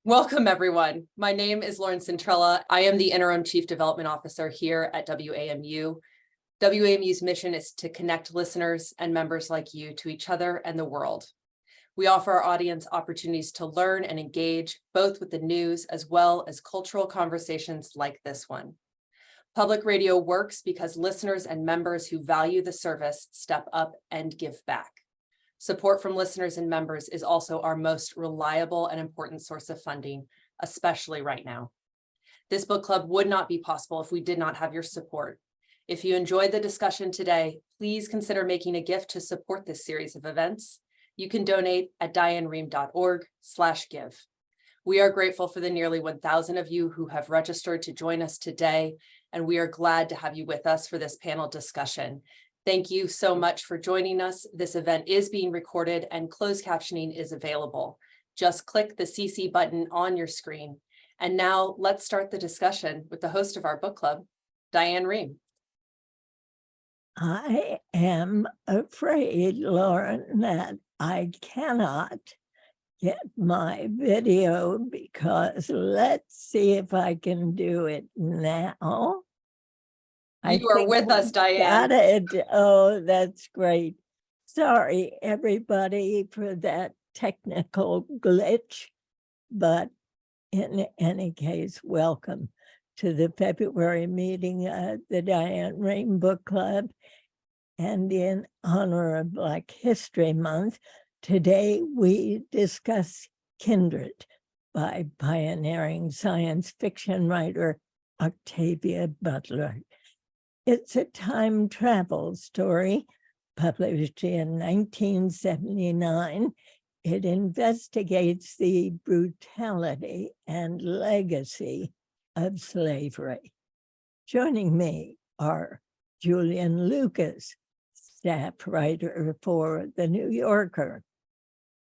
Welcome, everyone. My name is Lauren Centrella. I am the Interim Chief Development Officer here at WAMU. WAMU's mission is to connect listeners and members like you to each other and the world. We offer our audience opportunities to learn and engage both with the news as well as cultural conversations like this one. Public radio works because listeners and members who value the service step up and give back. Support from listeners and members is also our most reliable and important source of funding, especially right now. This book club would not be possible if we did not have your support. If you enjoyed the discussion today, please consider making a gift to support this series of events. You can donate at dianerehm.org/give. We are grateful for the nearly 1,000 of you who have registered to join us today, and we are glad to have you with us for this panel discussion. Thank you so much for joining us. This event is being recorded and closed captioning is available. Just click the CC button on your screen. And now let's start the discussion with the host of our book club, Diane Rehm. I am afraid, Lauren, that I cannot get my video because let's see if I can do it now. You are with us, Diane. Got it. Oh, that's great. Sorry, everybody, for that technical glitch. But in any case, welcome to the February meeting of the Diane Rehm Book Club. And in honor of Black History Month, today we discuss Kindred by pioneering science fiction writer Octavia Butler. It's a time travel story published in 1979. It investigates the brutality and legacy of slavery. Joining me are Julian Lucas, staff writer for The New Yorker,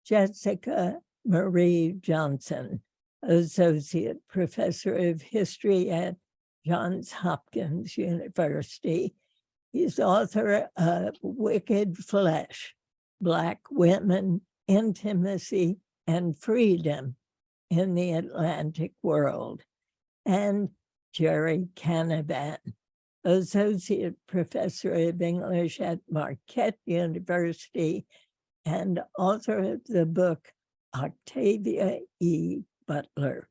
Jessica Marie Johnson, associate professor of history at Johns Hopkins University. He's author of Wicked Flesh, Black Women, Intimacy, and Freedom in the Atlantic World. And Gerry Canavan, associate professor of English at Marquette University and author of the book Octavia E. Butler.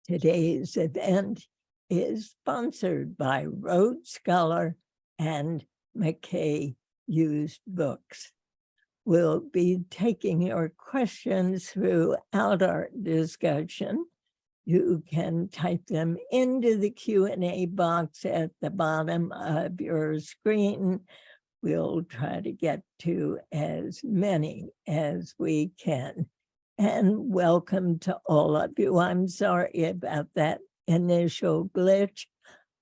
Today's event is sponsored by Rhodes Scholar and McKay Used Books. We'll be taking your questions throughout our discussion. You can type them into the Q&A box at the bottom of your screen. We'll try to get to as many as we can. And welcome to all of you. I'm sorry about that initial glitch.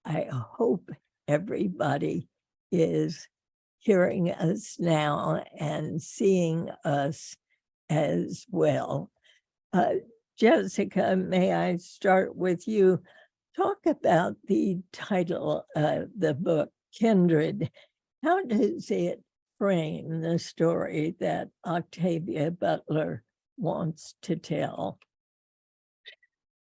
I hope everybody is hearing us now and seeing us as well. Jessica, may I start with you? Talk about the title of the book, Kindred. How does it frame the story that Octavia Butler wants to tell?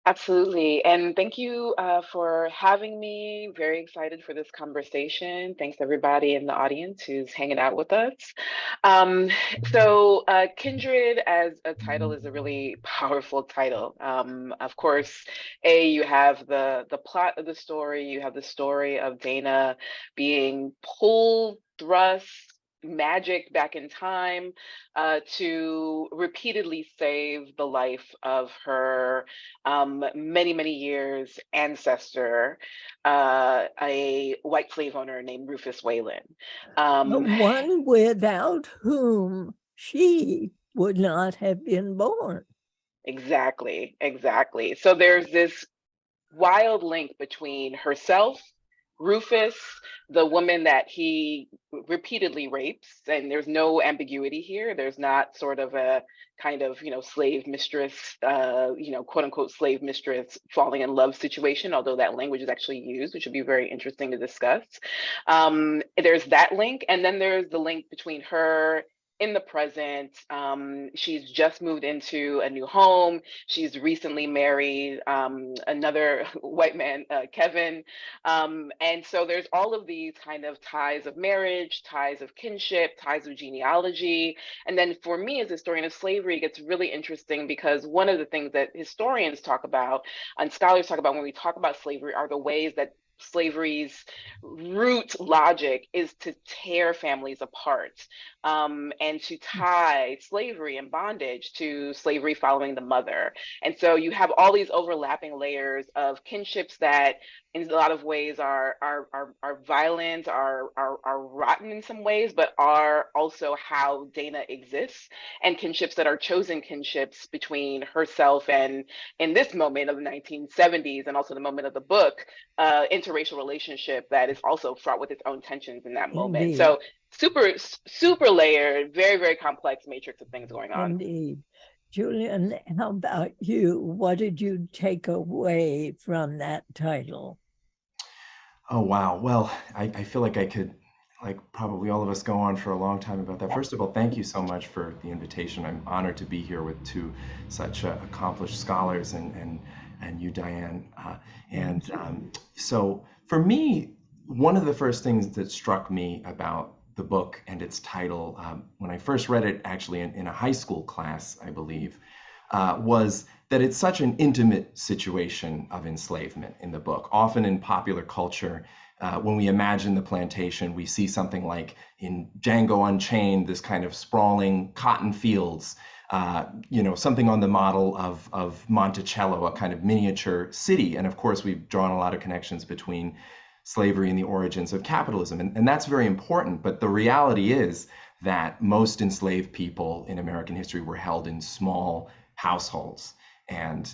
Absolutely. And thank you for having me. Very excited for this conversation. Thanks everybody in the audience who's hanging out with us. Kindred as a title is a really powerful title. Of course, you have the plot of the story. You have the story of Dana being pulled, thrust, magic back in time to repeatedly save the life of her many years ancestor, a white slave owner named Rufus Whalen. The one without whom she would not have been born. Exactly. So there's this wild link between herself, Rufus, the woman that he repeatedly rapes, and there's no ambiguity here. There's not sort of a kind of, slave mistress, quote unquote slave mistress falling in love situation, although that language is actually used, which would be very interesting to discuss. There's that link. And then there's the link between her in the present. She's just moved into a new home. She's recently married another white man, Kevin. And so there's all of these kind of ties of marriage, ties of kinship, ties of genealogy. And then for me as a historian of slavery, it gets really interesting because one of the things that historians talk about and scholars talk about when we talk about slavery are the ways that slavery's root logic is to tear families apart, and to tie slavery and bondage to slavery following the mother. And so you have all these overlapping layers of kinships that in a lot of ways are violent, are rotten in some ways, but are also how Dana exists, and kinships that are chosen kinships between herself and, in this moment of the 1970s and also the moment of the book, interracial relationship that is also fraught with its own tensions in that moment. Indeed. So super layered, very, very complex matrix of things going on. Indeed. Julian, how about you? What did you take away from that title? Oh, wow. Well, I feel like I could, like probably all of us, go on for a long time about that. First of all, thank you so much for the invitation. I'm honored to be here with two such accomplished scholars and you, Diane. So for me, one of the first things that struck me about the book and its title, when I first read it, actually in a high school class, I believe, was that it's such an intimate situation of enslavement in the book. Often in popular culture, when we imagine the plantation, we see something like in Django Unchained, this kind of sprawling cotton fields, something on the model of Monticello, a kind of miniature city. And of course, we've drawn a lot of connections between slavery and the origins of capitalism. And that's very important. But the reality is that most enslaved people in American history were held in small households. And,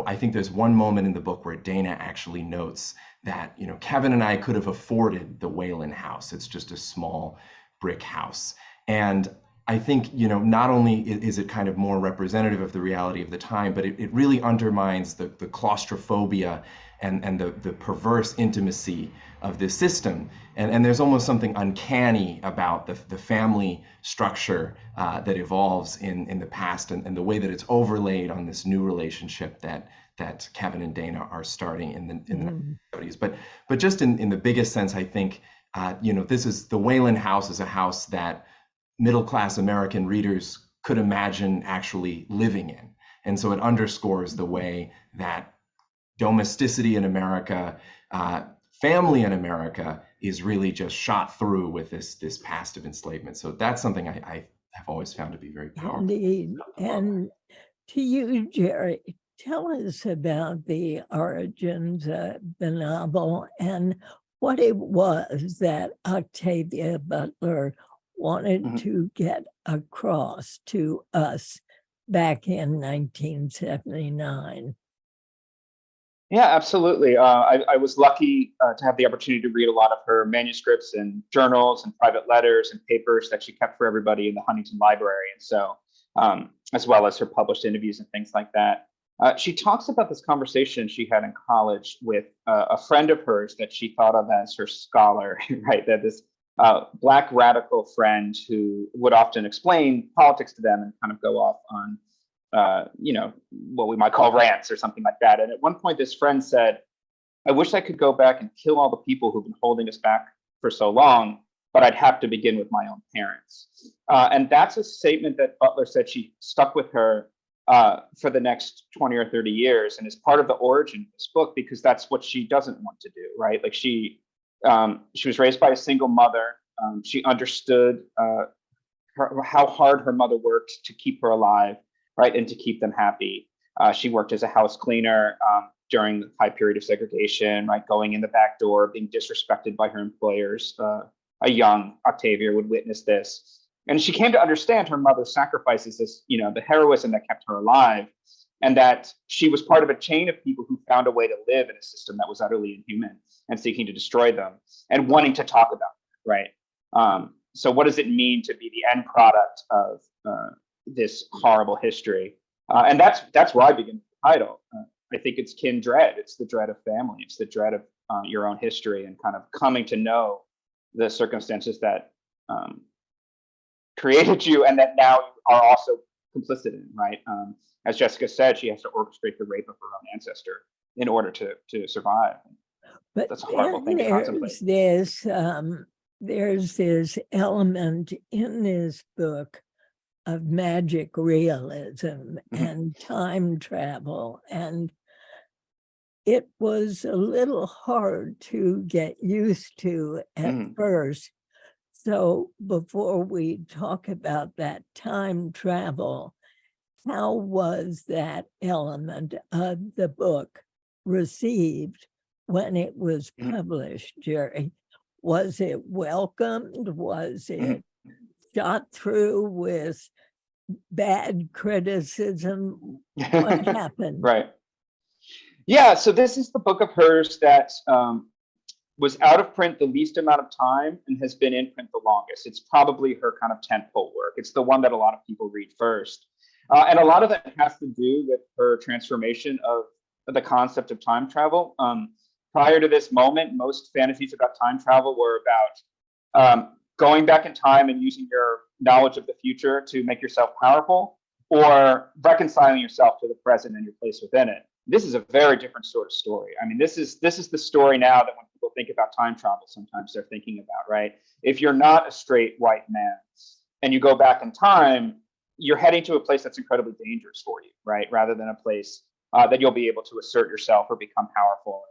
I think there's one moment in the book where Dana actually notes that, Kevin and I could have afforded the Whalen house. It's just a small brick house. And I think, not only is it kind of more representative of the reality of the time, but it really undermines the claustrophobia and the perverse intimacy of this system. And there's almost something uncanny about the family structure that evolves in the past and the way that it's overlaid on this new relationship that Kevin and Dana are starting in the 70s. But just in the biggest sense, I think, this is the Whalen house is a house that middle-class American readers could imagine actually living in. And so it underscores the way that domesticity in America, family in America, is really just shot through with this past of enslavement. So that's something I have always found to be very powerful. Indeed. And to you, Gerry, tell us about the origins of the novel and what it was that Octavia Butler wanted to get across to us back in 1979. Yeah, absolutely. I was lucky to have the opportunity to read a lot of her manuscripts and journals and private letters and papers that she kept for everybody in the Huntington Library. And so, as well as her published interviews and things like that. She talks about this conversation she had in college with a friend of hers that she thought of as her scholar, right? That this Black radical friend who would often explain politics to them and kind of go off on what we might call rants or something like that. And at one point, this friend said, I wish I could go back and kill all the people who've been holding us back for so long, but I'd have to begin with my own parents. And that's a statement that Butler said she stuck with her for the next 20 or 30 years and is part of the origin of this book, because that's what she doesn't want to do, right? Like she was raised by a single mother. She understood how hard her mother worked to keep her alive, right, and to keep them happy. She worked as a house cleaner during the high period of segregation, right, going in the back door, being disrespected by her employers. A young Octavia would witness this. And she came to understand her mother's sacrifices as, the heroism that kept her alive, and that she was part of a chain of people who found a way to live in a system that was utterly inhuman and seeking to destroy them and wanting to talk about it, right? So what does it mean to be the end product of this horrible history? And that's where I begin with the title. I think it's kindred. It's the dread of family. It's the dread of your own history and kind of coming to know the circumstances that created you and that now you are also complicit in, right? As Jessica said, she has to orchestrate the rape of her own ancestor in order to survive. But That's a horrible then thing to contemplate. there's this element in this book of magic realism and time travel. And it was a little hard to get used to at first. So before we talk about that time travel, how was that element of the book received when it was published, Gerry? Was it welcomed? Was it shot through with bad criticism? What happened? Right. Yeah, so this is the book of hers that was out of print the least amount of time and has been in print the longest. It's probably her kind of tentpole work. It's the one that a lot of people read first. And a lot of that has to do with her transformation of the concept of time travel. Prior to this moment, most fantasies about time travel were about going back in time and using your knowledge of the future to make yourself powerful, or reconciling yourself to the present and your place within it. This is a very different sort of story. I mean, this is the story now that when people think about time travel, sometimes they're thinking about, right? If you're not a straight white man and you go back in time, you're heading to a place that's incredibly dangerous for you, right? Rather than a place that you'll be able to assert yourself or become powerful or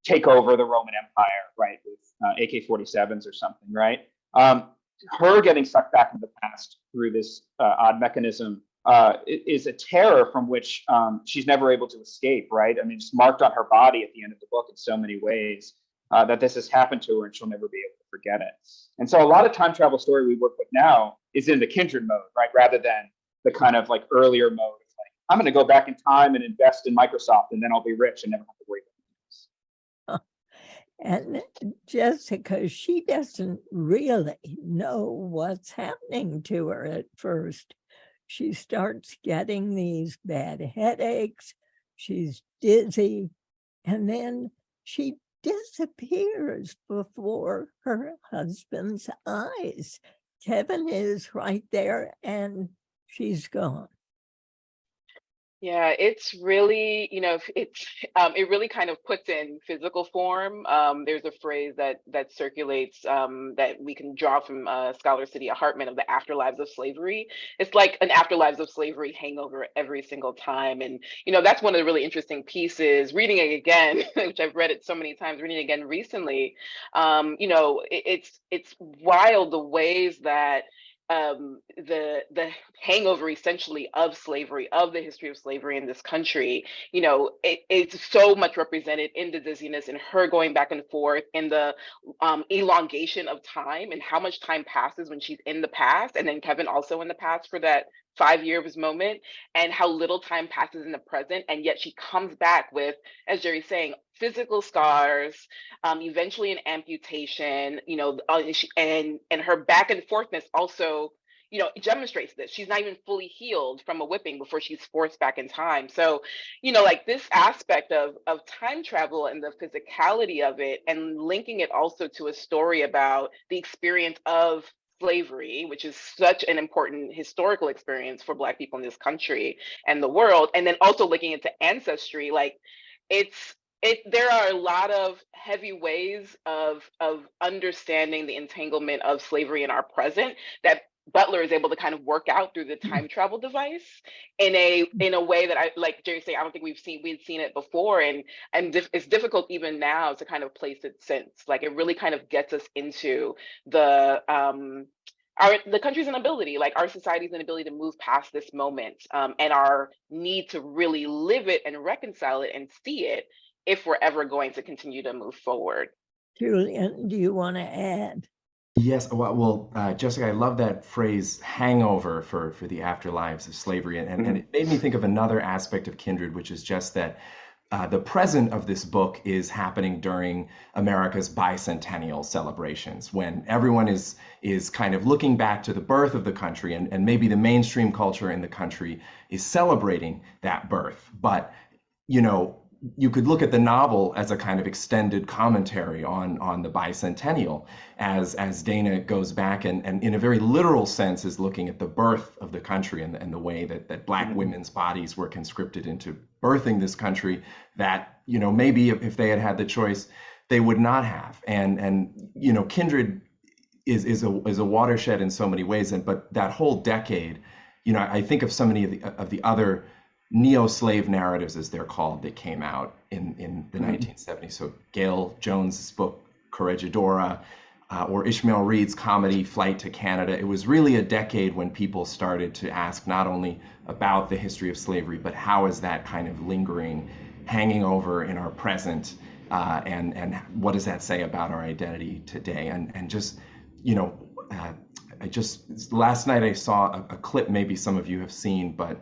take over the Roman Empire, right? With AK-47s or something, right? Her getting sucked back into the past through this odd mechanism is a terror from which she's never able to escape, right? I mean, it's marked on her body at the end of the book in so many ways that this has happened to her and she'll never be able to forget it. And so a lot of time travel story we work with now is in the Kindred mode, right? Rather than the kind of like earlier mode of like, I'm going to go back in time and invest in Microsoft and then I'll be rich and never have to worry about this. And Jessica, she doesn't really know what's happening to her at first. She starts getting these bad headaches, she's dizzy, and then she disappears before her husband's eyes. Kevin is right there and she's gone. Yeah, it's really, it really kind of puts in physical form. There's a phrase that circulates that we can draw from scholar Cydia Hartman of the afterlives of slavery. It's like an afterlives of slavery hangover every single time. And, that's one of the really interesting pieces, reading it again, which I've read it so many times, reading it again recently. It's wild the ways that the hangover essentially of slavery, of the history of slavery in this country, it's so much represented in the dizziness and her going back and forth, in the elongation of time and how much time passes when she's in the past, and then Kevin also in the past for that 5 years moment, and how little time passes in the present, and yet she comes back with, as Gerry's saying, physical scars, eventually an amputation, and her back and forthness also, demonstrates this. She's not even fully healed from a whipping before she's forced back in time. So, like this aspect of time travel and the physicality of it, and linking it also to a story about the experience of slavery, which is such an important historical experience for Black people in this country and the world, and then also looking into ancestry, like there are a lot of heavy ways of understanding the entanglement of slavery in our present that Butler is able to kind of work out through the time travel device in a way that, I like Gerry say, I don't think we'd seen it before, and it's difficult even now to kind of place it since. Like it really kind of gets us into the country's inability, like our society's inability to move past this moment, and our need to really live it and reconcile it and see it if we're ever going to continue to move forward. Julian, do you want to add? Yes, well, Jessica, I love that phrase "hangover" for the afterlives of slavery, and it made me think of another aspect of Kindred, which is just that the present of this book is happening during America's bicentennial celebrations, when everyone is kind of looking back to the birth of the country, and maybe the mainstream culture in the country is celebrating that birth. But you could look at the novel as a kind of extended commentary on the bicentennial, as Dana goes back and in a very literal sense is looking at the birth of the country and the way that Black women's bodies were conscripted into birthing this country that, you know, maybe if they had the choice, they would not have. And you know, Kindred is a watershed in so many ways, but that whole decade, you know, I think of so many of the other neo-slave narratives, as they're called, that came out in the 1970s. So Gail Jones's book Corregidora, or Ishmael Reed's comedy Flight to Canada. It was really a decade when people started to ask not only about the history of slavery, but how is that kind of lingering, hanging over in our present, and what does that say about our identity today? And just, you know, last night I saw a clip maybe some of you have seen, but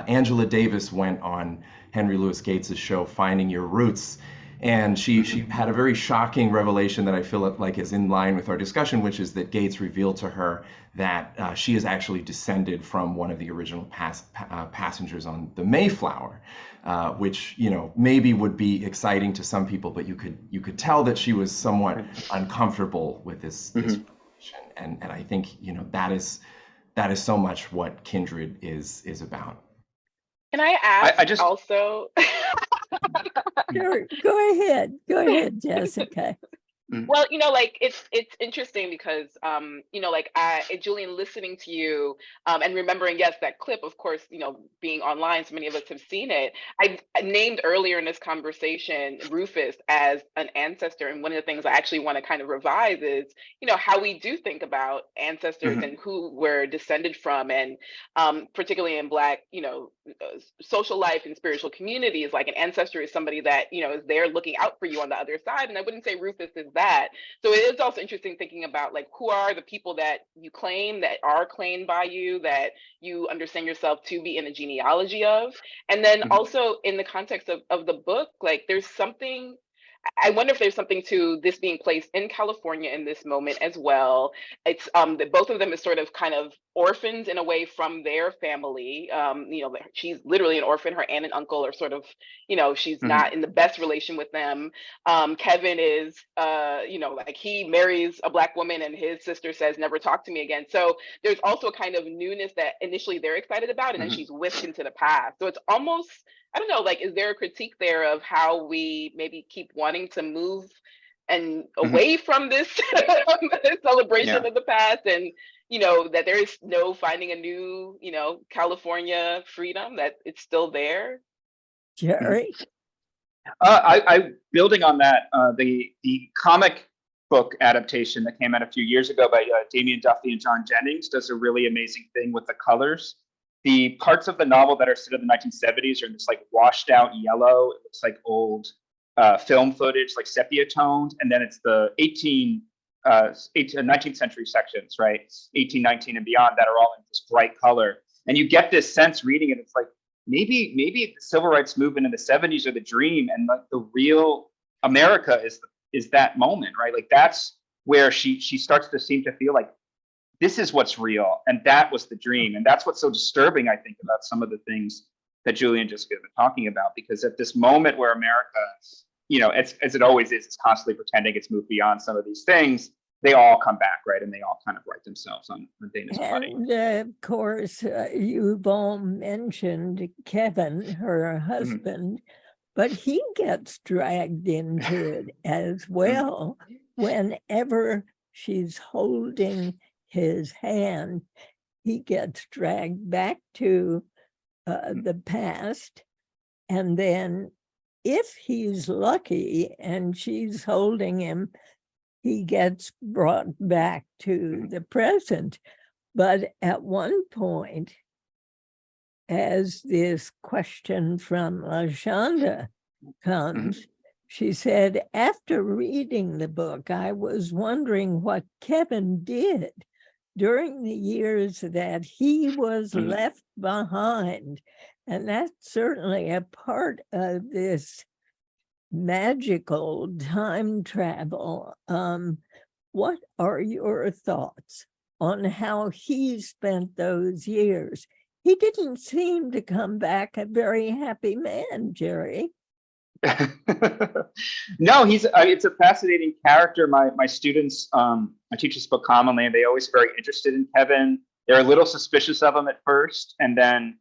Angela Davis went on Henry Louis Gates's show, Finding Your Roots, and she had a very shocking revelation that I feel like is in line with our discussion, which is that Gates revealed to her that she is actually descended from one of the original passengers on the Mayflower, which, you know, maybe would be exciting to some people, but you could tell that she was somewhat uncomfortable with this revelation, and I think, you know, that is so much what Kindred is about. Can I ask I just also? Sure. Go ahead, Jessica. Well, you know, like it's interesting because you know, like Julian, listening to you and remembering, yes, that clip, of course, you know, being online, so many of us have seen it. I named earlier in this conversation Rufus as an ancestor, and one of the things I actually want to kind of revise is, you know, how we do think about ancestors and who we're descended from, and particularly in Black, you know, social life and spiritual communities, like an ancestor is somebody that, you know, is there looking out for you on the other side, and I wouldn't say Rufus is that. So it is also interesting thinking about, like, who are the people that you claim, that are claimed by you, that you understand yourself to be in a genealogy of. And then also in the context of the book, like, there's something, I wonder if there's something to this being placed in California in this moment as well. It's that both of them is sort of kind of orphans in a way from their family. You know, she's literally an orphan. Her aunt and uncle are sort of, you know, she's not in the best relation with them. Kevin is, you know, like, he marries a Black woman and his sister says, never talk to me again. So there's also a kind of newness that initially they're excited about, and then she's whisked into the past. So it's almost, I don't know, like, is there a critique there of how we maybe keep wanting to move and away from this celebration of the past, and, you know, that there is no finding a new, you know, California freedom, that it's still there? Gerry? I building on that, the comic book adaptation that came out a few years ago by Damian Duffy and John Jennings does a really amazing thing with the colors. The parts of the novel that are set in the 1970s are in this, like, washed out yellow. It looks like old film footage, like sepia toned. And then it's the 19th century sections, right? 1819 and beyond, that are all in this bright color. And you get this sense reading it. It's like, maybe the civil rights movement in the 70s are the dream, and like the real America is that moment, right? Like, that's where she starts to seem to feel like, this is what's real, and that was the dream. And that's what's so disturbing, I think, about some of the things that Julian just been talking about, because at this moment where America, you know, as it always is, it's constantly pretending it's moved beyond some of these things, they all come back, right? And they all kind of write themselves on Dana's body. And of course, you've all mentioned Kevin, her husband, but he gets dragged into it as well. Whenever she's holding his hand, he gets dragged back to the past. And then if he's lucky and she's holding him, he gets brought back to the present. But at one point, as this question from LaShonda comes, she said, after reading the book, I was wondering what Kevin did during the years that he was left behind. And that's certainly a part of this magical time travel. What are your thoughts on how he spent those years? He didn't seem to come back a very happy man, Gerry. No, it's a fascinating character. My students, I teach this book commonly, and they always very interested in Kevin. They're a little suspicious of him at first, and then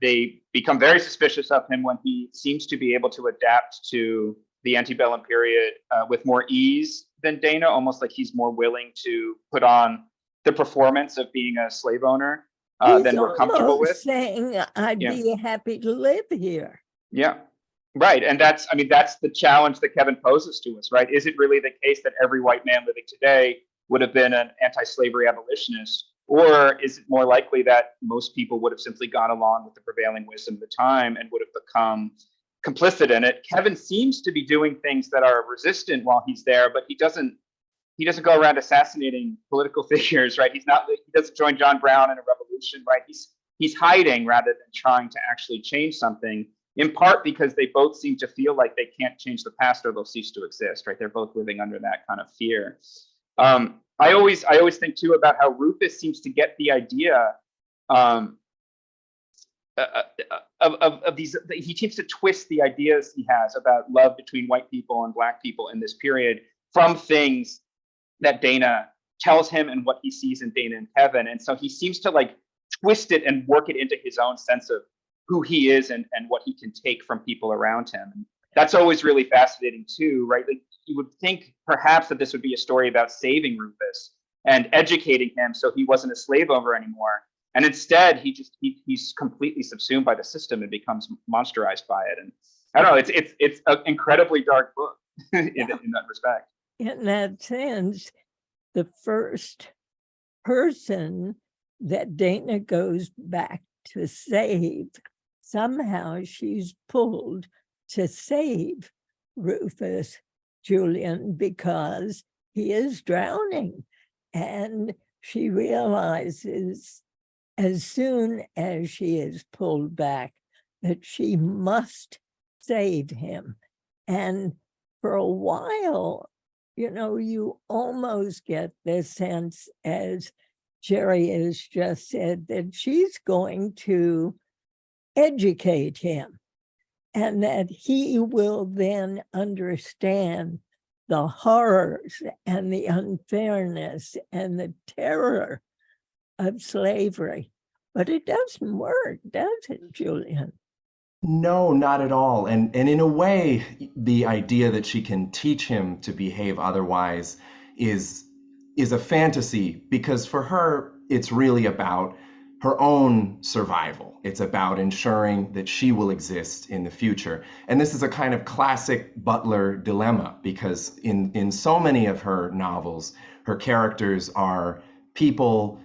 they become very suspicious of him when he seems to be able to adapt to the antebellum period with more ease than Dana, almost like he's more willing to put on the performance of being a slave owner than we're comfortable with. Saying, I'd be happy to live here. Yeah. Right. And that's the challenge that Kevin poses to us, right? Is it really the case that every white man living today would have been an anti-slavery abolitionist? Or is it more likely that most people would have simply gone along with the prevailing wisdom of the time and would have become complicit in it? Kevin seems to be doing things that are resistant while he's there, but he doesn't go around assassinating political figures, right? He doesn't join John Brown in a revolution, right? He's hiding rather than trying to actually change something, in part because they both seem to feel like they can't change the past or they'll cease to exist, right? They're both living under that kind of fear. I always think too about how Rufus seems to get the idea of these. He seems to twist the ideas he has about love between white people and black people in this period from things that Dana tells him and what he sees in Dana and Kevin. And so he seems to like twist it and work it into his own sense of who he is and what he can take from people around him. And that's always really fascinating too, right? Like you would think perhaps that this would be a story about saving Rufus and educating him so he wasn't a slave owner anymore. And instead, he's completely subsumed by the system and becomes monsterized by it. And I don't know, it's an incredibly dark book in that respect. In that sense, the first person that Dana goes back to save, somehow she's pulled to save Rufus, Julian, because he is drowning. And she realizes as soon as she is pulled back that she must save him. And for a while, you almost get this sense, as Gerry has just said, that she's going to educate him and that he will then understand the horrors and the unfairness and the terror of slavery. But it doesn't work, does it, Julian? No, not at all. And in a way, the idea that she can teach him to behave otherwise is a fantasy, because for her, it's really about her own survival. It's about ensuring that she will exist in the future. And this is a kind of classic Butler dilemma, because in so many of her novels, her characters are people,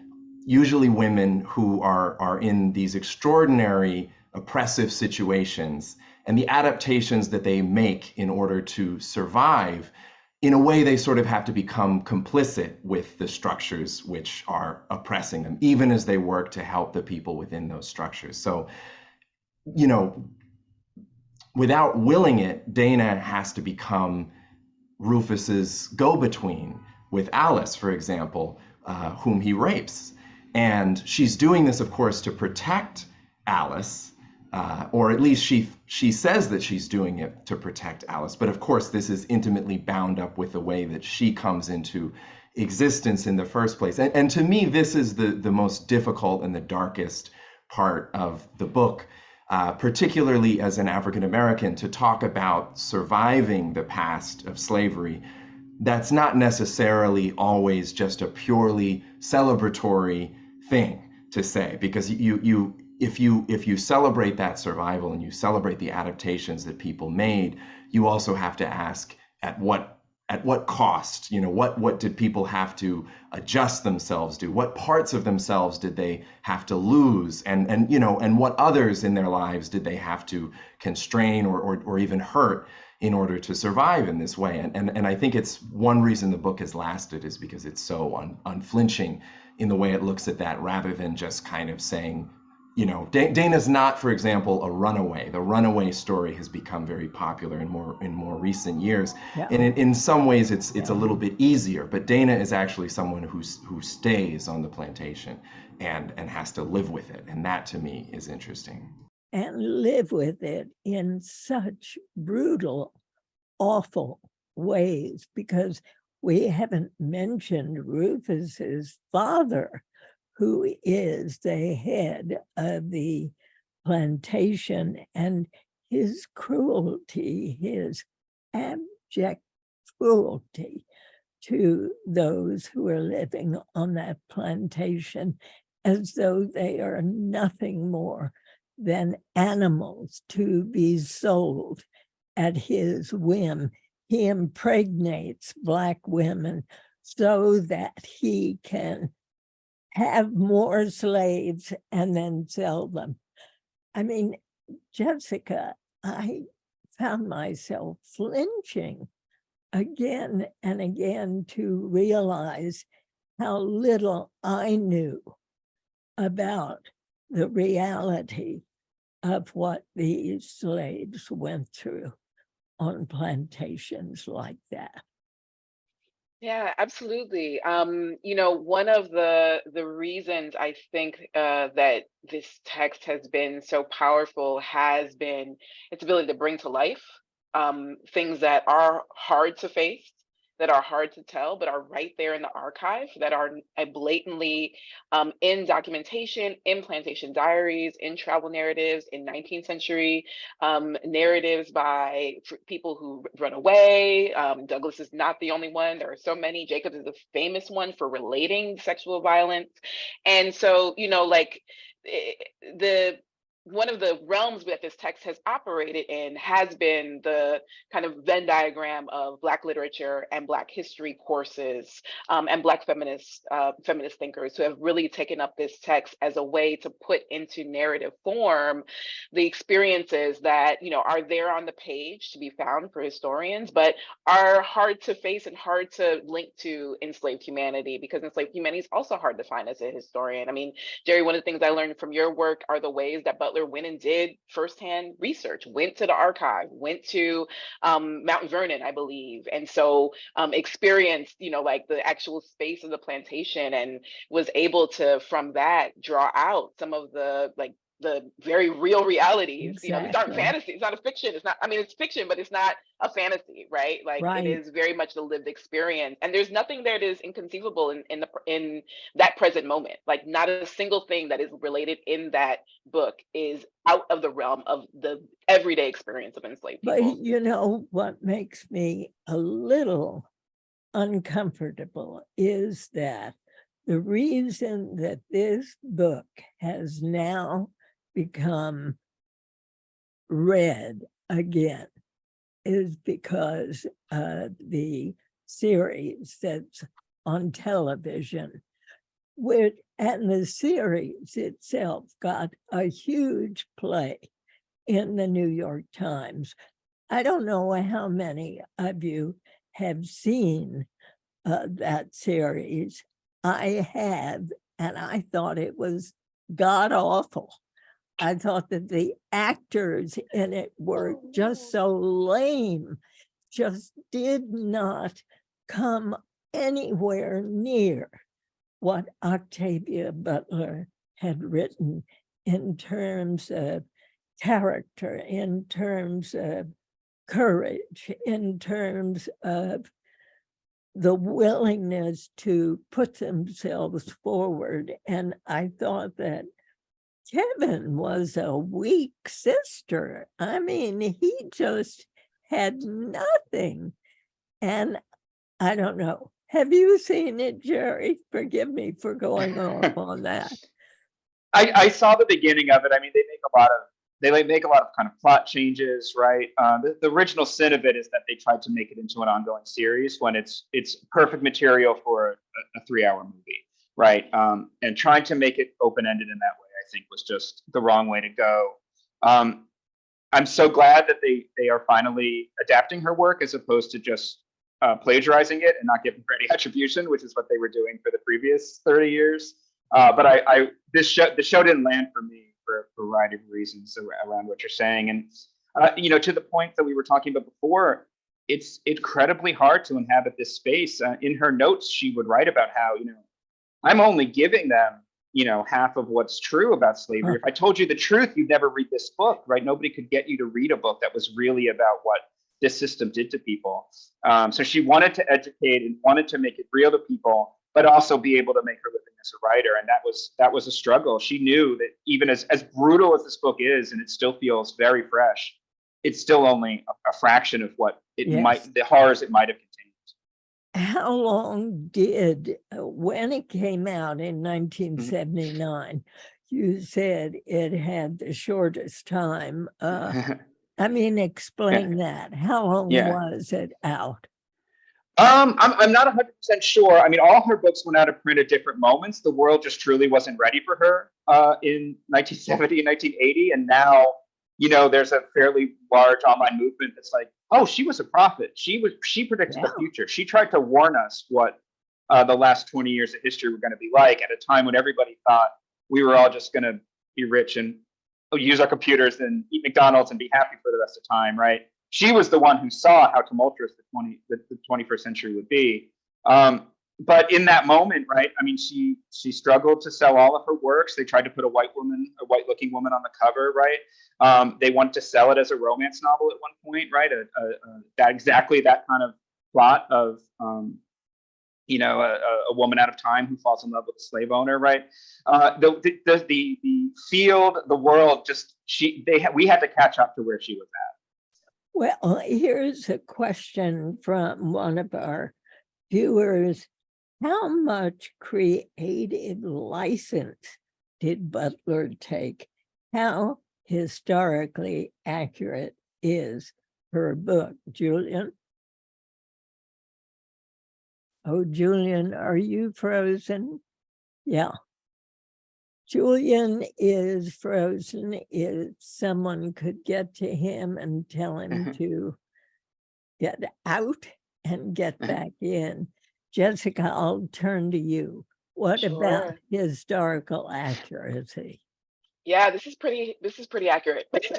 usually women, who are in these extraordinary oppressive situations, and the adaptations that they make in order to survive, in a way they sort of have to become complicit with the structures which are oppressing them, even as they work to help the people within those structures. So, without willing it, Dana has to become Rufus's go-between with Alice, for example, whom he rapes. And she's doing this, of course, to protect Alice, or at least she says that she's doing it to protect Alice. But of course, this is intimately bound up with the way that she comes into existence in the first place. And to me, this is the most difficult and the darkest part of the book, particularly as an African American, to talk about surviving the past of slavery. That's not necessarily always just a purely celebratory thing to say, because if you celebrate that survival and you celebrate the adaptations that people made, you also have to ask at what cost. What did people have to adjust themselves to? What parts of themselves did they have to lose? And what others in their lives did they have to constrain or even hurt in order to survive in this way? And I think it's one reason the book has lasted is because it's so unflinching in the way it looks at that, rather than just kind of saying, Dana's not, for example, a runaway. The runaway story has become very popular in more recent years. Yeah. And in some ways it's a little bit easier, but Dana is actually someone who stays on the plantation and has to live with it. And that to me is interesting. and live with it in such brutal, awful ways, because we haven't mentioned Rufus's father, who is the head of the plantation, and his cruelty, his abject cruelty to those who are living on that plantation, as though they are nothing more than animals to be sold at his whim. He impregnates Black women so that he can have more slaves and then sell them. I mean, Jessica, I found myself flinching again and again to realize how little I knew about the reality of what these slaves went through on plantations like that. Yeah, absolutely. One of the reasons I think that this text has been so powerful has been its ability to bring to life things that are hard to face, that are hard to tell, but are right there in the archive, that are blatantly in documentation, in plantation diaries, in travel narratives, in 19th century narratives by people who run away. Douglas is not the only one. There are so many. Jacobs is a famous one for relating sexual violence. And so, the one of the realms that this text has operated in has been the kind of Venn diagram of Black literature and Black history courses and Black feminist thinkers who have really taken up this text as a way to put into narrative form the experiences that are there on the page to be found for historians, but are hard to face and hard to link to enslaved humanity, because enslaved humanity is also hard to find as a historian. I mean, Gerry, one of the things I learned from your work are the ways that Butler went and did firsthand research, went to the archive, went to Mount Vernon, I believe. And so experienced, like the actual space of the plantation, and was able to, from that, draw out some of the very real realities. These aren't fantasy. It's not a fiction. It's not, I mean, it's fiction, but it's not a fantasy, right? It is very much the lived experience. And there's nothing that is inconceivable in that present moment. Like, not a single thing that is related in that book is out of the realm of the everyday experience of enslaved people. But what makes me a little uncomfortable is that the reason that this book has now become read again is because the series that's on television, and the series itself got a huge play in the New York Times. I don't know how many of you have seen that series. I have, and I thought it was god awful. I thought that the actors in it were just so lame, just did not come anywhere near what Octavia Butler had written in terms of character, in terms of courage, in terms of the willingness to put themselves forward. And I thought that Kevin was a weak sister. I mean, he just had nothing. And I don't know. Have you seen it, Gerry? Forgive me for going off on that. I saw the beginning of it. I mean, they make a lot of kind of plot changes, right? The original sin of it is that they tried to make it into an ongoing series when it's perfect material for a 3-hour movie, right? And trying to make it open-ended in that way, I think, was just the wrong way to go. I'm so glad that they are finally adapting her work as opposed to just plagiarizing it and not giving her any attribution, which is what they were doing for the previous 30 years. But the show didn't land for me for a variety of reasons around what you're saying. And, to the point that we were talking about before, it's incredibly hard to inhabit this space. In her notes, she would write about how, I'm only giving them half of what's true about slavery. If I told you the truth, you'd never read this book, right? Nobody could get you to read a book that was really about what this system did to people. So she wanted to educate and wanted to make it real to people, but also be able to make her living as a writer. And that was a struggle. She knew that even as brutal as this book is, and it still feels very fresh, it's still only a fraction of what it might, the horrors it might have contained. How long did, when it came out in 1979, you said it had the shortest time. Explain that. How long was it out? I'm not 100% sure. I mean, all her books went out of print at different moments. The world just truly wasn't ready for her in 1970 and 1980. And now, there's a fairly large online movement that's like, oh, she was a prophet. She predicted the future. She tried to warn us what the last 20 years of history were going to be like at a time when everybody thought we were all just going to be rich and use our computers and eat McDonald's and be happy for the rest of the time, right? She was the one who saw how tumultuous the 21st century would be. But in that moment, right, I mean, she struggled to sell all of her works. They tried to put a white-looking woman on the cover, right? They wanted to sell it as a romance novel at one point, right? That kind of plot of, a woman out of time who falls in love with a slave owner, right? The field, the world, we had to catch up to where she was at. Well, here's a question from one of our viewers. How much creative license did Butler take? How historically accurate is her book? Julian? Oh, Julian, are you frozen? Yeah. Julian is frozen. If someone could get to him and tell him to get out and get back in. Jessica, I'll turn to you. What about historical accuracy? Yeah, this is pretty accurate. This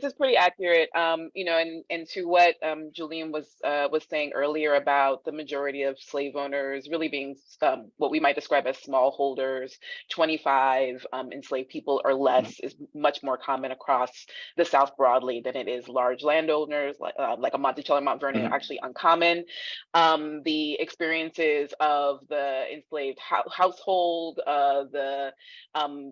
is pretty accurate. And to what Julian was saying earlier about the majority of slave owners really being what we might describe as smallholders, 25 enslaved people or less is much more common across the South broadly than it is large landowners like a Monticello and Mount Vernon are actually uncommon. The experiences of the enslaved household, the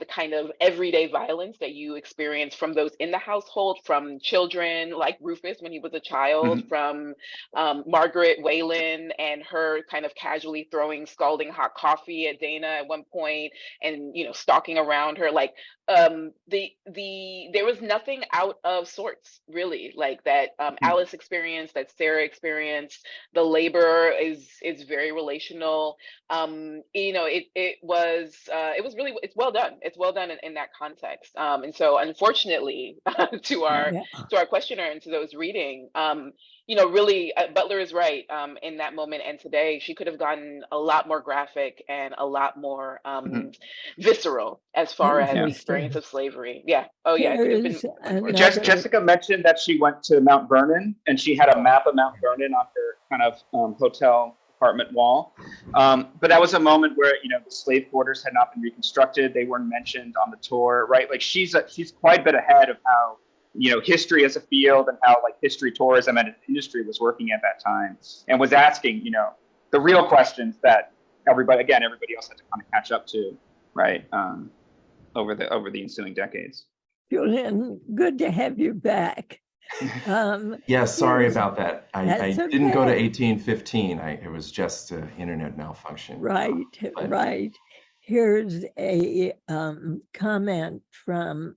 kind of everyday violence that you experience from those in the household, from children like Rufus when he was a child, from Margaret Whalen and her kind of casually throwing scalding hot coffee at Dana at one point, and stalking around her, like there was nothing out of sorts really, like that Alice experienced, that Sarah experienced. The labor is very relational. It's well done. It's well done in that context. And so unfortunately to our questioner and to those reading, really Butler is right. In that moment and today, she could have gotten a lot more graphic and a lot more visceral as far as the experience of slavery. Yeah. Oh yeah. It could have been. Jessica mentioned that she went to Mount Vernon and she had a map of Mount Vernon on her kind of hotel apartment wall. But that was a moment where, the slave quarters had not been reconstructed. They weren't mentioned on the tour, right? Like she's quite a bit ahead of how, history as a field and how like history tourism and industry was working at that time, and was asking, the real questions that everybody else had to kind of catch up to, right? Over the ensuing decades. Julian, good to have you back. Yes, sorry about that. I didn't go to 1815. It was just an internet malfunction. Right. Here's a comment from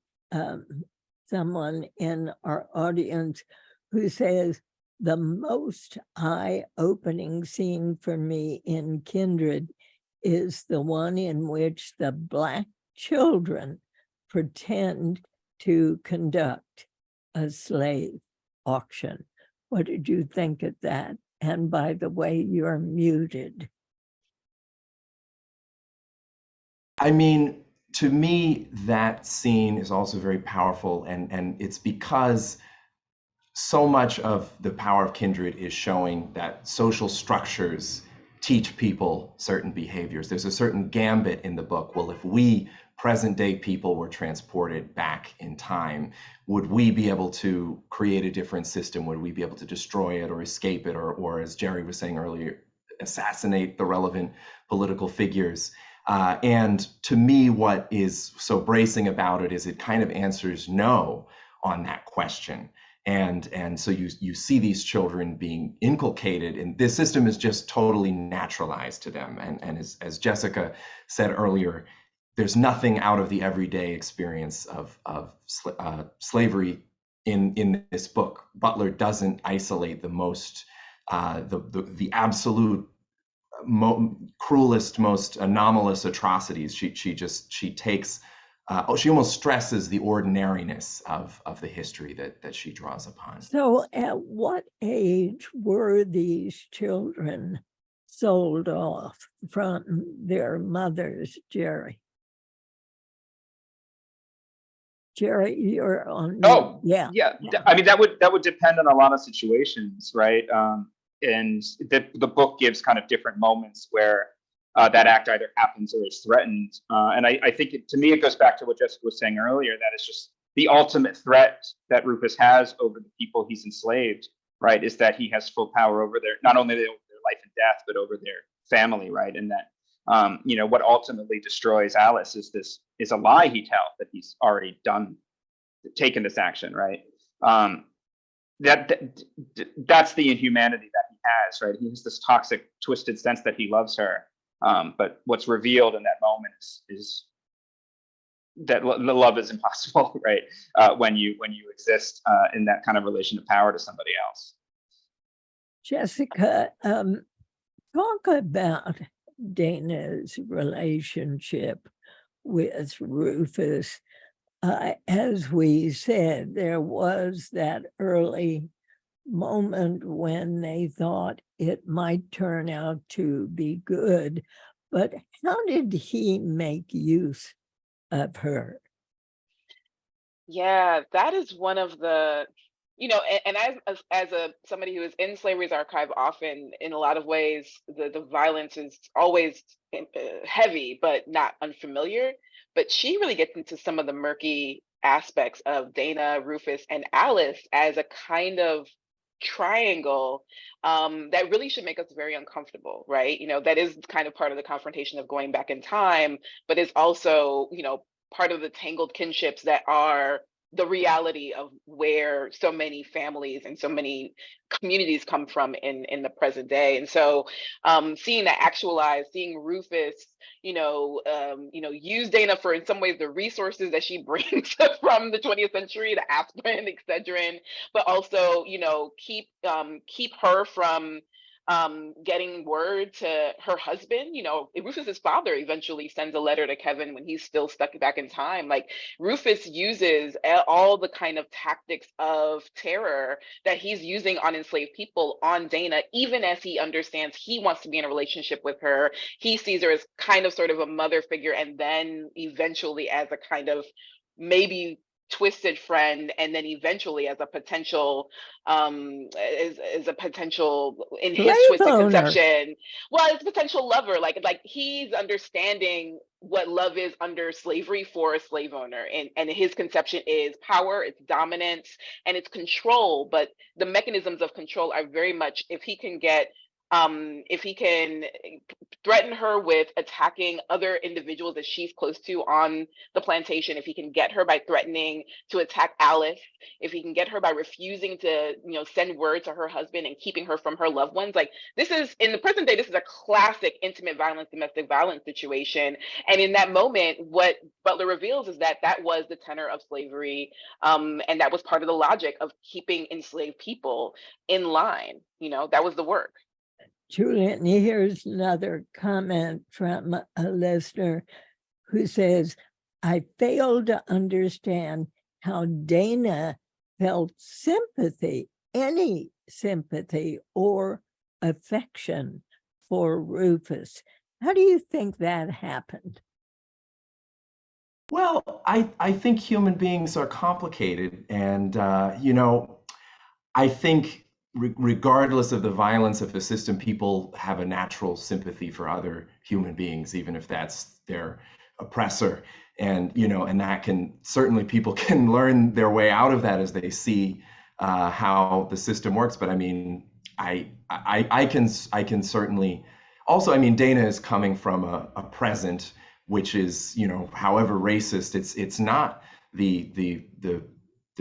someone in our audience who says, the most eye-opening scene for me in Kindred is the one in which the Black children pretend to conduct a slave auction. What did you think of that? And by the way, you're muted. I mean, to me, that scene is also very powerful, and it's because so much of the power of Kindred is showing that social structures teach people certain behaviors. There's a certain gambit in the book. Well, if we present day people were transported back in time, would we be able to create a different system? Would we be able to destroy it or escape it, or as Gerry was saying earlier, assassinate the relevant political figures? And to me, what is so bracing about it is it kind of answers no on that question. And so you see these children being inculcated, and this system is just totally naturalized to them. And as Jessica said earlier, there's nothing out of the everyday experience of slavery in this book. Butler doesn't isolate the most, the absolute cruelest, most anomalous atrocities. She takes, she almost stresses the ordinariness of the history that she draws upon. So at what age were these children sold off from their mothers, Gerry? Gerry, you're on. Oh, yeah. I mean, that would depend on a lot of situations, right? And the book gives kind of different moments where that act either happens or is threatened. And I think to me, it goes back to what Jessica was saying earlier, that it's just the ultimate threat that Rufus has over the people he's enslaved, right? Is that he has full power over not only their life and death, but over their family, right? And that, what ultimately destroys Alice is a lie he tells, that he's already taken this action, right? That's the inhumanity that he has, right? He has this toxic, twisted sense that he loves her. But what's revealed in that moment is that love is impossible, right? When you exist in that kind of relation of power to somebody else. Jessica, talk about Dana's relationship with Rufus. As we said, there was that early moment when they thought it might turn out to be good, but how did he make use of her? Yeah, that is one of the, and as somebody who is in slavery's archive, often in a lot of ways, the violence is always heavy, but not unfamiliar. But she really gets into some of the murky aspects of Dana, Rufus, and Alice as a kind of triangle that really should make us very uncomfortable, right? That is kind of part of the confrontation of going back in time, but is also, part of the tangled kinships that are the reality of where so many families and so many communities come from in the present day. And so seeing that actualized, seeing Rufus, use Dana for, in some ways, the resources that she brings from the 20th century, the aspirin, Excedrin, but also, keep her from getting word to her husband. Rufus's father eventually sends a letter to Kevin when he's still stuck back in time. Like, Rufus uses all the kind of tactics of terror that he's using on enslaved people on Dana, even as he understands he wants to be in a relationship with her. He sees her as kind of sort of a mother figure, and then eventually as a kind of maybe twisted friend, and then eventually as a potential is a potential, in his twisted conception, well, as a potential lover. Like he's understanding what love is under slavery for a slave owner, and his conception is power, it's dominance, and it's control. But the mechanisms of control are very much, if he can threaten her with attacking other individuals that she's close to on the plantation, if he can get her by threatening to attack Alice, if he can get her by refusing to, send word to her husband and keeping her from her loved ones. Like, this is, in the present day, this is a classic intimate violence, domestic violence situation. And in that moment, what Butler reveals is that was the tenor of slavery. And that was part of the logic of keeping enslaved people in line. That was the work. Julian, here's another comment from a listener who says, I fail to understand how Dana felt sympathy, any sympathy or affection for Rufus. How do you think that happened? Well, I think human beings are complicated. And, I think regardless of the violence of the system, people have a natural sympathy for other human beings, even if that's their oppressor. And, and that can certainly, people can learn their way out of that as they see how the system works. But I mean, I can certainly also, I mean, Dana is coming from a present, which is, however racist, it's not the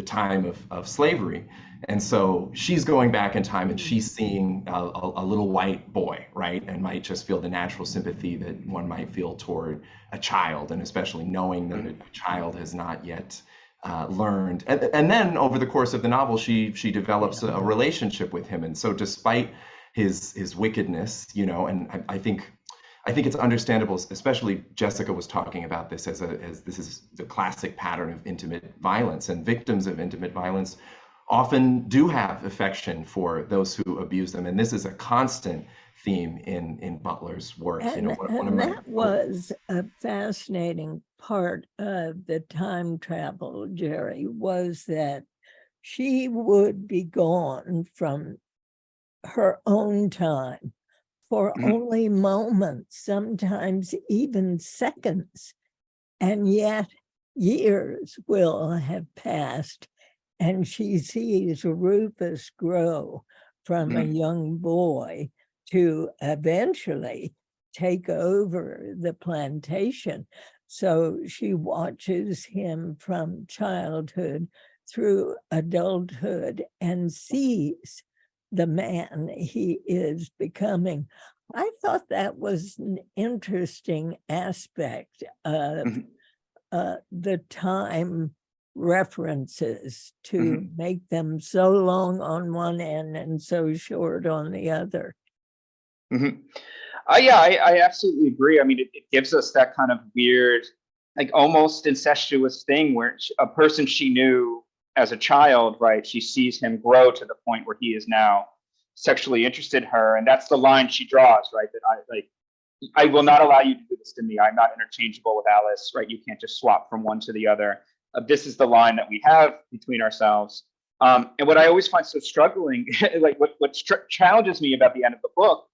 time of slavery. And so she's going back in time and she's seeing a little white boy, right? And might just feel the natural sympathy that one might feel toward a child, and especially knowing that a child has not yet learned. And then over the course of the novel, she develops a relationship with him. And so despite his wickedness, and I think it's understandable, especially Jessica was talking about this as this is the classic pattern of intimate violence, and victims of intimate violence often do have affection for those who abuse them. And this is a constant theme in Butler's work. And, that was a fascinating part of the time travel, Gerry, was that she would be gone from her own time for only moments, sometimes even seconds, and yet years will have passed, and she sees Rufus grow from a young boy to eventually take over the plantation. So she watches him from childhood through adulthood and sees the man he is becoming. I thought that was an interesting aspect of the time references, to make them so long on one end and so short on the other. Yeah, I absolutely agree. I mean, it gives us that kind of weird, like almost incestuous thing where a person she knew as a child, right, she sees him grow to the point where he is now sexually interested in her. And that's the line she draws, right? That I will not allow you to do this to me. I'm not interchangeable with Alice, right? You can't just swap from one to the other. This is the line that we have between ourselves. And what I always find so struggling, like what challenges me about the end of the book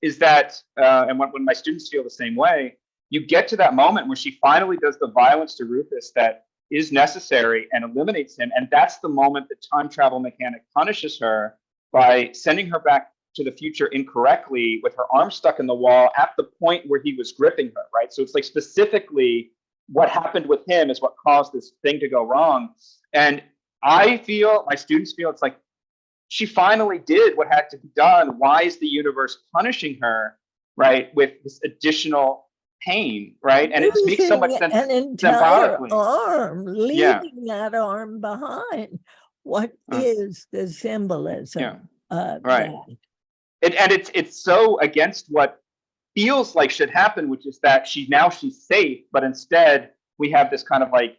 is that, and when my students feel the same way, you get to that moment where she finally does the violence to Rufus that is necessary and eliminates him. And that's the moment the time travel mechanic punishes her by sending her back to the future incorrectly with her arm stuck in the wall at the point where he was gripping her, right? So it's like specifically what happened with him is what caused this thing to go wrong. And I feel, my students feel, it's like she finally did what had to be done. Why is the universe punishing her, right, with this additional pain, right? And it makes so much sense an entire arm, leaving that arm behind. What is the symbolism of that? It's so against what feels like should happen, which is that she's safe, but instead we have this kind of like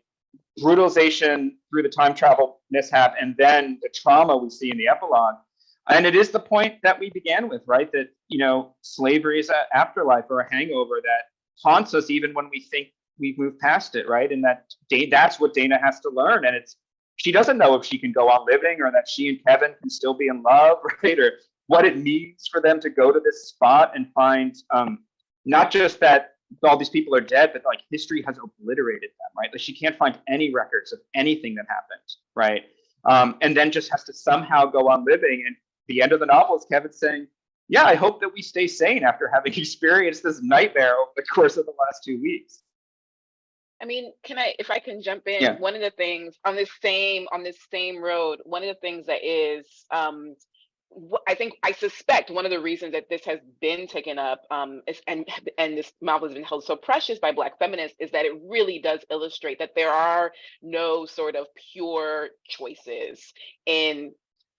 brutalization through the time travel mishap, and then the trauma we see in the epilogue. And it is the point that we began with, right? That, slavery is an afterlife or a hangover that haunts us even when we think we've moved past it, right? And that's what Dana has to learn. And she doesn't know if she can go on living, or that she and Kevin can still be in love, right? Or what it means for them to go to this spot and find not just that all these people are dead, but like history has obliterated them, right? Like she can't find any records of anything that happened, right? And then just has to somehow go on living. And the end of the novel is Kevin saying, yeah, I hope that we stay sane after having experienced this nightmare over the course of the last 2 weeks. I mean, if I can jump in, one of the things on this same road, one of the things that is, I suspect one of the reasons that this has been taken up and this novel has been held so precious by Black feminists is that it really does illustrate that there are no sort of pure choices in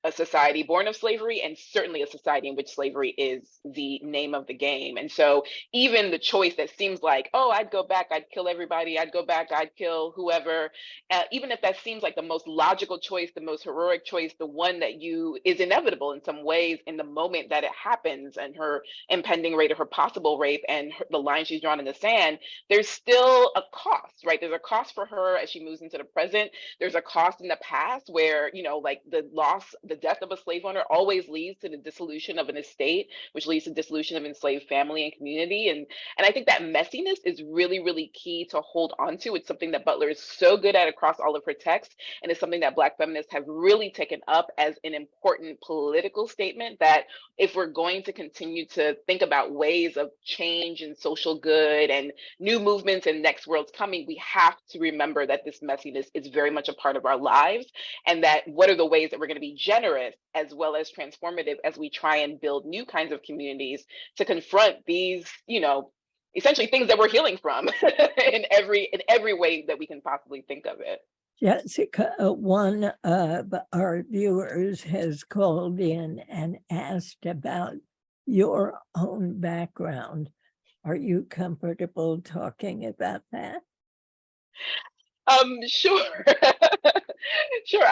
a society born of slavery, and certainly a society in which slavery is the name of the game. And so even the choice that seems like, oh, I'd go back, I'd kill everybody, I'd go back, I'd kill whoever, even if that seems like the most logical choice, the most heroic choice, the one that is inevitable in some ways in the moment that it happens, and her impending rape or her possible rape and the line she's drawn in the sand, there's still a cost, right? There's a cost for her as she moves into the present. There's a cost in the past where, like the loss, the death of a slave owner always leads to the dissolution of an estate, which leads to dissolution of enslaved family and community. And I think that messiness is really, really key to hold on to. It's something that Butler is so good at across all of her texts, and it's something that Black feminists have really taken up as an important political statement, that if we're going to continue to think about ways of change and social good and new movements and next world's coming, we have to remember that this messiness is very much a part of our lives, and that what are the ways that we're going to be generous as well as transformative as we try and build new kinds of communities to confront these, essentially things that we're healing from in every way that we can possibly think of it. Jessica, one of our viewers has called in and asked about your own background. Are you comfortable talking about that? Sure. Sure.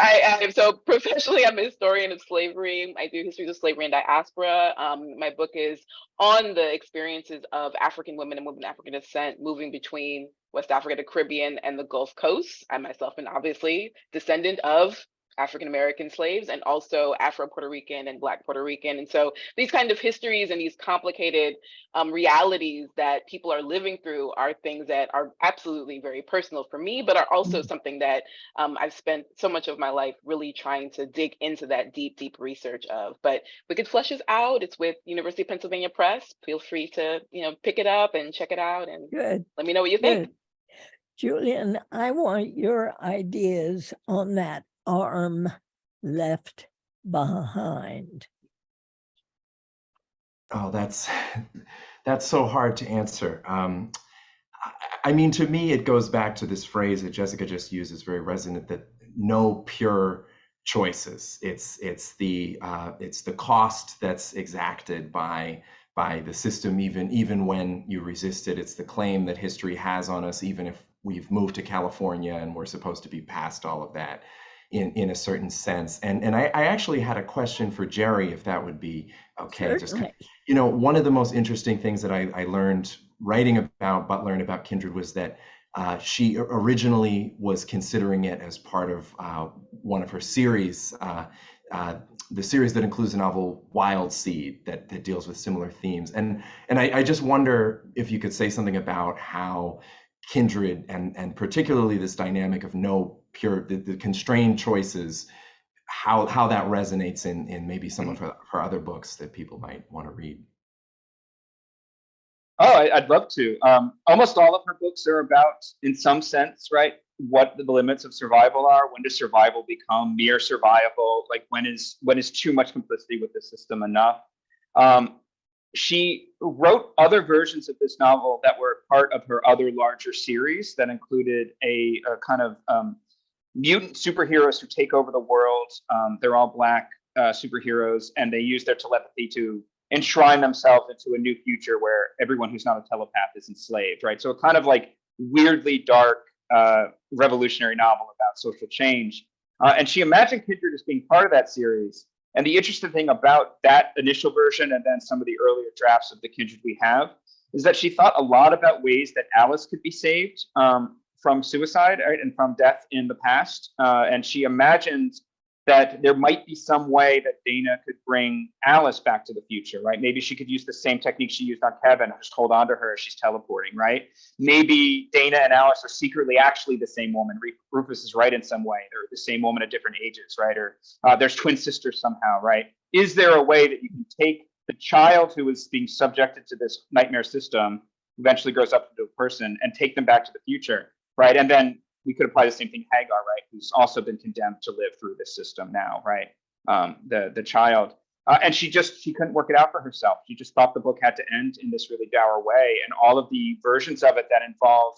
So professionally, I'm a historian of slavery. I do histories of slavery and diaspora. My book is on the experiences of African women and women of African descent moving between West Africa, the Caribbean, and the Gulf Coast. I myself am obviously descendant of African-American slaves and also Afro-Puerto Rican and Black Puerto Rican. And so these kind of histories and these complicated realities that people are living through are things that are absolutely very personal for me, but are also something that I've spent so much of my life really trying to dig into that deep, deep research of. But Wicked Flesh is out. It's with University of Pennsylvania Press. Feel free to pick it up and check it out and let me know what you think. Julian, I want your ideas on that arm left behind. Oh, that's so hard to answer. I mean, to me, it goes back to this phrase that Jessica just used, is very resonant, that no pure choices. It's the cost that's exacted by the system, even when you resist it. It's the claim that history has on us, even if we've moved to California and we're supposed to be past all of that in a certain sense. And I actually had a question for Gerry, if that would be okay. Certainly. Just, one of the most interesting things that I learned writing about Butler and about Kindred was that she originally was considering it as part of one of her series, the series that includes the novel Wild Seed, that deals with similar themes. And I just wonder if you could say something about how Kindred and particularly this dynamic of no pure, the constrained choices, how that resonates in maybe some of her other books that people might want to read. Oh, I'd love to. Almost all of her books are about, in some sense, right, what the limits of survival are. When does survival become mere survival? Like when is too much complicity with the system enough? She wrote other versions of this novel that were part of her other larger series that included a kind of mutant superheroes who take over the world. They're all Black superheroes, and they use their telepathy to enshrine themselves into a new future where everyone who's not a telepath is enslaved, right? So a kind of like weirdly dark revolutionary novel about social change. And she imagined Kindred as being part of that series. And the interesting thing about that initial version and then some of the earlier drafts of the Kindred we have is that she thought a lot about ways that Alice could be saved from suicide, right, and from death in the past. And she imagined that there might be some way that Dana could bring Alice back to the future, right? Maybe she could use the same technique she used on Kevin, just hold on to her as she's teleporting, right? Maybe Dana and Alice are secretly actually the same woman. Rufus is right in some way. They're the same woman at different ages, right? Or there's twin sisters somehow, right? Is there a way that you can take the child who is being subjected to this nightmare system, eventually grows up into a person, and take them back to the future, right? And then we could apply the same thing to Hagar, right? Who's also been condemned to live through this system now, right? The child. And she couldn't work it out for herself. She just thought the book had to end in this really dour way. And all of the versions of it that involve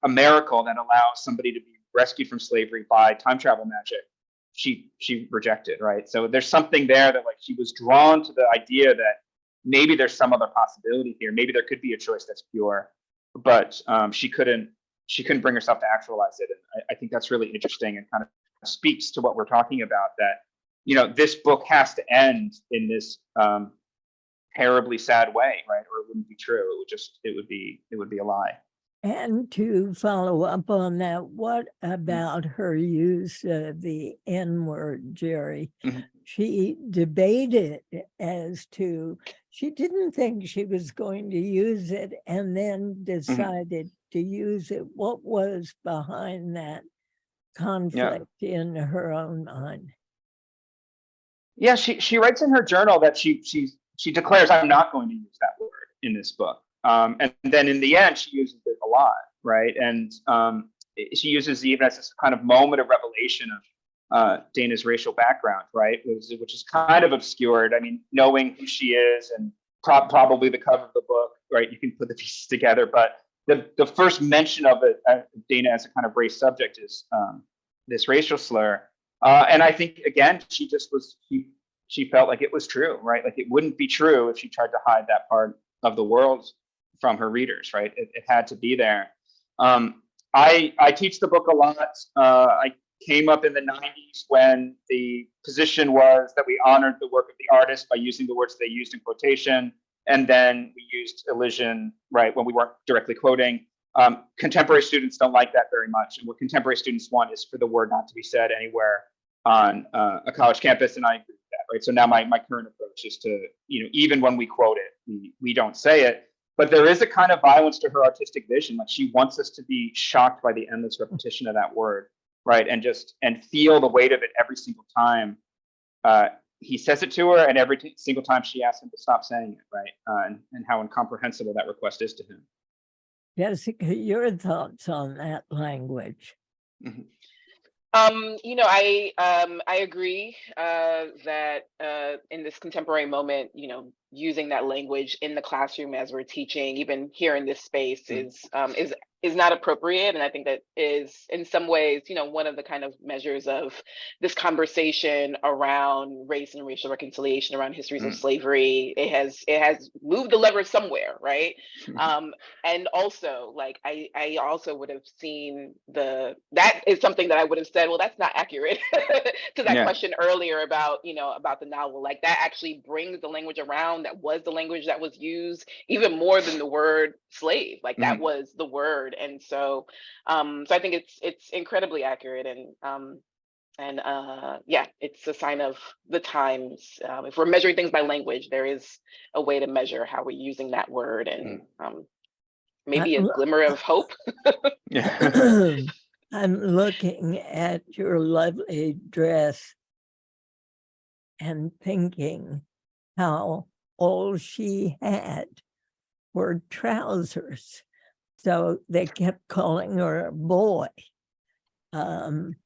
a miracle that allows somebody to be rescued from slavery by time travel magic, she rejected, right? So there's something there that like she was drawn to the idea that maybe there's some other possibility here. Maybe there could be a choice that's pure, but she couldn't bring herself to actualize it. And I think that's really interesting and kind of speaks to what we're talking about, that, this book has to end in this terribly sad way, right? Or it wouldn't be true. It would be a lie. And to follow up on that, what about her use of the N-word, Gerry? Mhm. She debated as to, she didn't think she was going to use it and then decided to use it. What was behind that conflict in her own mind? Yeah, she writes in her journal that she declares, I'm not going to use that word in this book. And then in the end, she uses it a lot, right? And she uses it even as this kind of moment of revelation of Dana's racial background, right? Which is kind of obscured. I mean, knowing who she is and probably the cover of the book, right? You can put the pieces together, but the first mention of it, Dana as a kind of race subject is this racial slur. And I think, again, she felt like it was true, right? Like it wouldn't be true if she tried to hide that part of the world from her readers, right? It had to be there. I teach the book a lot. I came up in the 90s when the position was that we honored the work of the artist by using the words they used in quotation. And then we used elision, right, when we weren't directly quoting. Contemporary students don't like that very much. And what contemporary students want is for the word not to be said anywhere on a college campus. And I agree with that, right? So now my current approach is to, even when we quote it, we don't say it. But there is a kind of violence to her artistic vision. Like she wants us to be shocked by the endless repetition of that word, right? And feel the weight of it every single time he says it to her, and every single time she asks him to stop saying it, right? And how incomprehensible that request is to him. Jessica, your thoughts on that language? Mm-hmm. I agree that in this contemporary moment, using that language in the classroom as we're teaching, even here in this space, is not appropriate. And I think that is in some ways, one of the kind of measures of this conversation around race and racial reconciliation, around histories of slavery. It has moved the lever somewhere, right? And also, like, I also would have seen that is something that I would have said, well, that's not accurate to that question earlier about the novel. Like that actually brings the language around. That was the language that was used even more than the word slave. Like that was the word. And so I think it's incredibly accurate, and it's a sign of the times. If we're measuring things by language, there is a way to measure how we're using that word, and maybe a glimmer of hope. I'm looking at your lovely dress and thinking how all she had were trousers. So they kept calling her a boy. And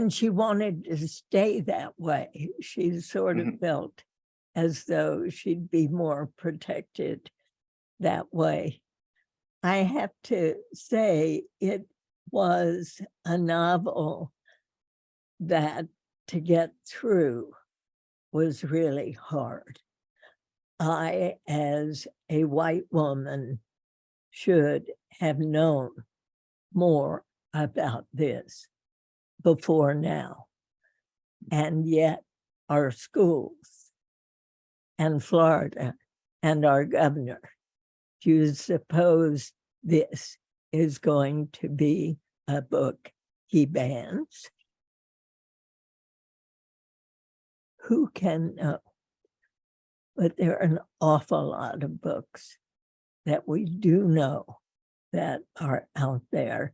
she wanted to stay that way. She sort of felt as though she'd be more protected that way. I have to say it was a novel that to get through was really hard. I, as a white woman, should have known more about this before now. And yet our schools and Florida and our governor, do you suppose this is going to be a book he bans? Who can know? But there are an awful lot of books that we do know that are out there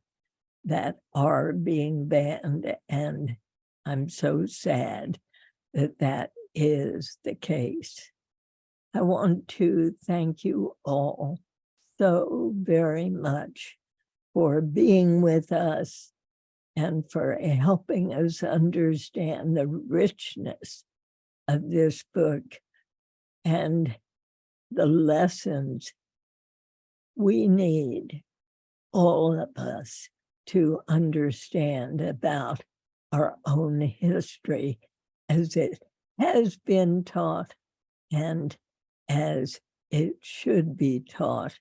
that are being banned. And I'm so sad that that is the case. I want to thank you all so very much for being with us and for helping us understand the richness of this book and the lessons we need, all of us, to understand about our own history as it has been taught and as it should be taught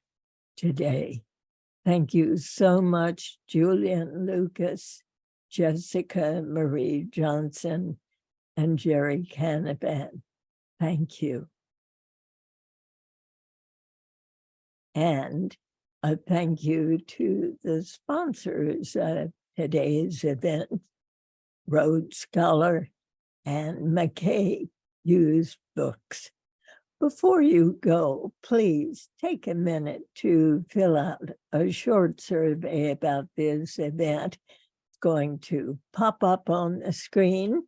today. Thank you so much, Julian Lucas, Jessica Marie Johnson, and Gerry Canavan. Thank you. And A thank you to the sponsors of today's event, Rhodes Scholar and McKay Used Books. Before you go, please take a minute to fill out a short survey about this event. It's going to pop up on the screen.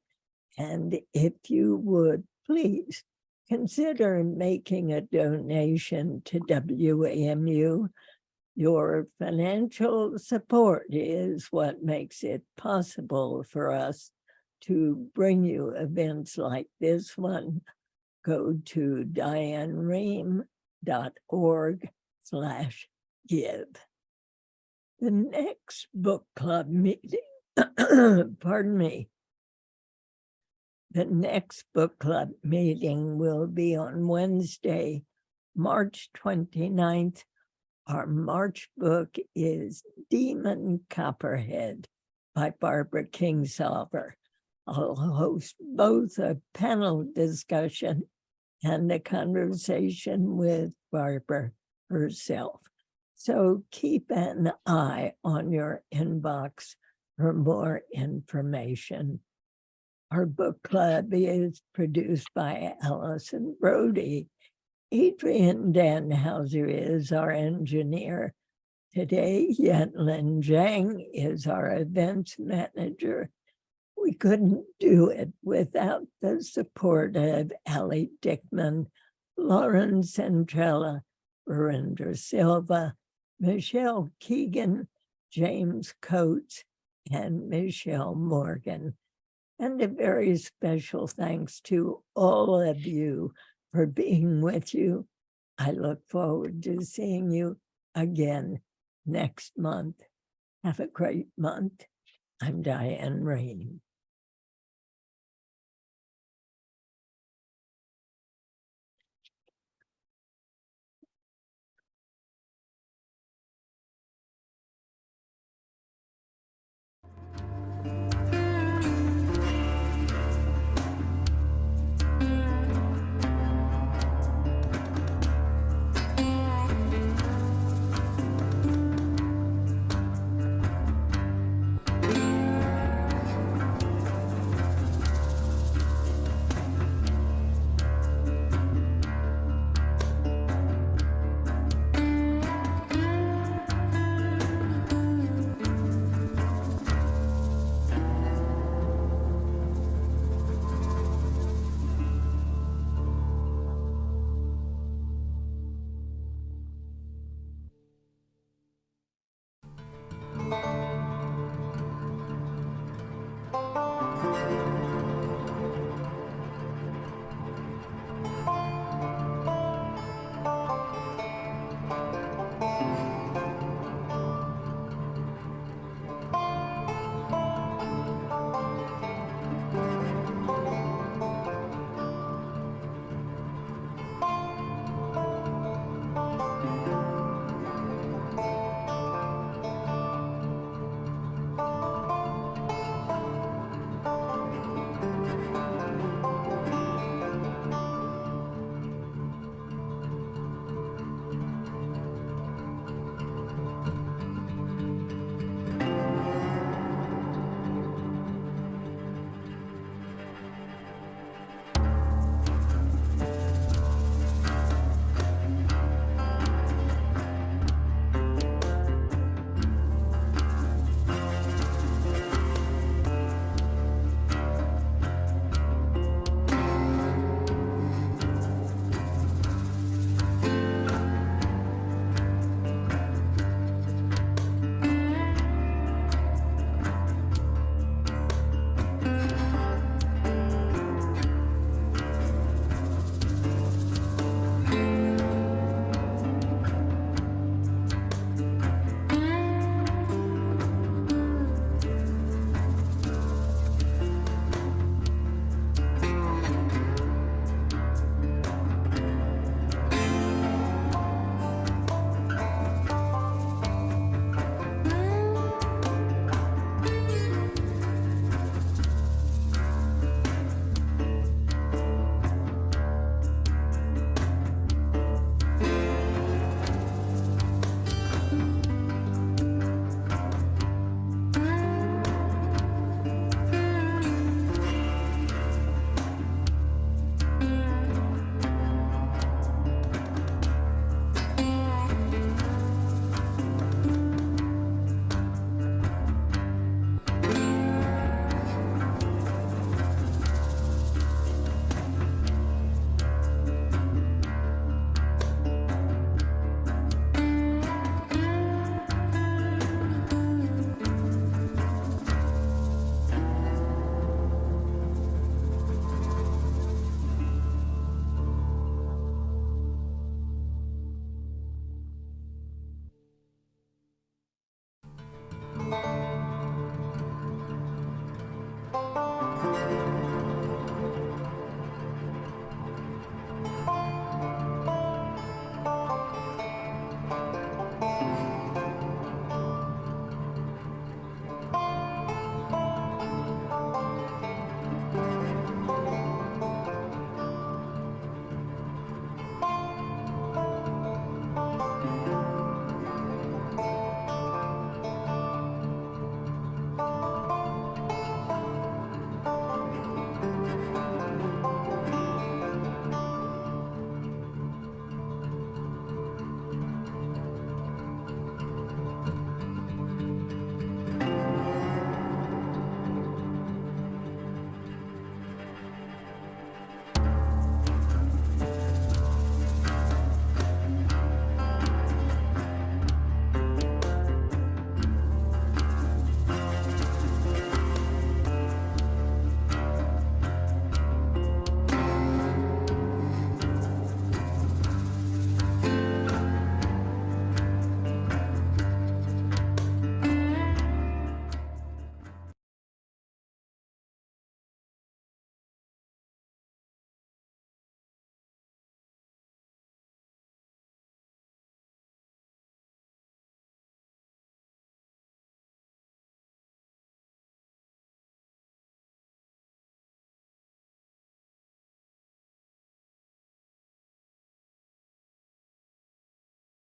And if you would please consider making a donation to WAMU. Your financial support is what makes it possible for us to bring you events like this one. Go to dianerehm.org/give. The next book club meeting, pardon me. The next book club meeting will be on Wednesday, March 29th. Our March book is Demon Copperhead by Barbara Kingsolver. I'll host both a panel discussion and a conversation with Barbara herself. So keep an eye on your inbox for more information. Our book club is produced by Allison Brody. Adrian Danhauser is our engineer. Today, Yetlin Zhang is our events manager. We couldn't do it without the support of Allie Dickman, Lauren Centrella, Verinder Silva, Michelle Keegan, James Coates, and Michelle Morgan. And a very special thanks to all of you for being with you. I look forward to seeing you again next month. Have a great month. I'm Diane Rehm.